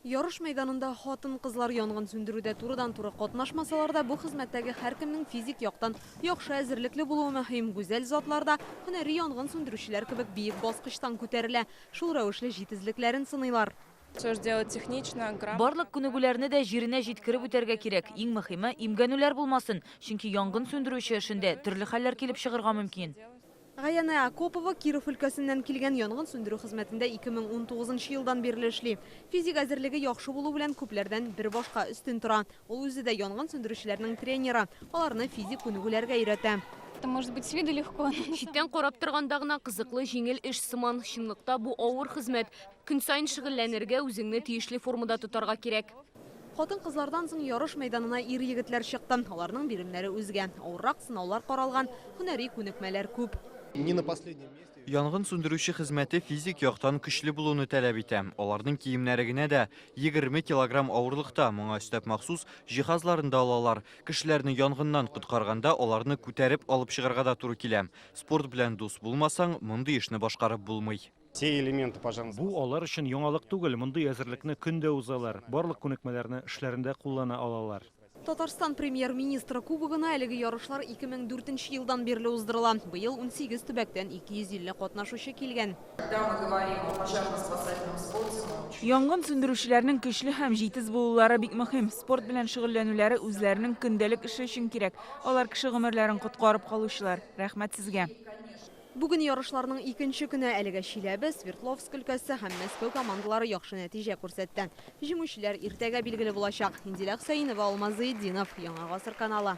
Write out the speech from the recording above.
Ярыш мәйданында хатын кызлар янгын сөндерүдә турыдан-туры катнашмасалар да, бу хезмәттәге һәркемнең физик яктан яхшы әзерлекле булуы мөһим. Гүзәл затларда һөнәри янгын сөндерүчеләр кебек биек баскычтан күтәрелә. Шул рәвешле җитезлекләрен сыныйлар. Все сделать технично, грамотно. Барлык күнегүләрне дә җиренә җиткереп үтәргә кирәк. Иң мөһиме имгәнүләр булмасын, чөнки янгын сөндерүче эшендә төрле хәлләр килеп чыгарга мөмкин. Гаяна Акопова Киров өлкәсеннән килгән янгын сөндерү хезмәтендә 2019 елдан бирле эшли. Физик әзерлеге яхшы булу белән күпләрдән бер башка өстен тора. Ул үзе дә янгын сөндерүчеләрнең тренеры. Аларны физик күнегүләргә өйрәтә. Это может быть с виду легко. Читтән карап торганда гына кызыклы җиңел эш сыман, чынлыкта бу авыр хезмәт. Көн сайын шөгыльләнергә, үзеңне тиешле формада тотарга кирәк. Хатын-кызлардан соң ярыш мәйданына ир-егетләр чыкты. Аларның биремнәре үзгә. Авыррак сынаулар каралган, һөнәри күнекмәләр күп. Не на последнем месте. Янгын сөндерүче хезмәте физик яктан көчле булуны таләп итә. Аларның киемнәре генә дә 20 килограмм авырлыкта, моңа өстәп махсус җиһазларын да алалар. Кешеләрне янгыннан коткарганда аларны күтәреп алып чыгарга да туры килә. Спорт белән дус булмасаң, мондый эшне башкарып булмый. Все элементы, пожалуйста. Бу алар өчен яңалык түгел, мондый әзерлекне көндә узалар. Барлык күнекмәләрне эшләрендә куллана алалар. Татарстан премьер-министры кубогына әлеге ярышлар 2004 елдан бирле уздырыла. Быел 18 төбәктән 250 катнашучы килгән. Янгын сөндерүчеләрнең көчле һәм җитез булулары бик мөһим. Спорт белән шөгыльләнүләре үзләренең көндәлек эше өчен кирәк. Алар кеше гомерләрен коткарып калучылар. Рәхмәт сезгә. Бүген ярышларның икенче көне әлегә Чиләбе, Свердловск өлкәсе һәм Мәскәү командалары яхшы нәтиҗә күрсәтте. Җиңүчеләр иртәгә билгеле булачак. Индилә Хөсәенова, Алмаз Зыйдинов, Яңа гасыр каналы.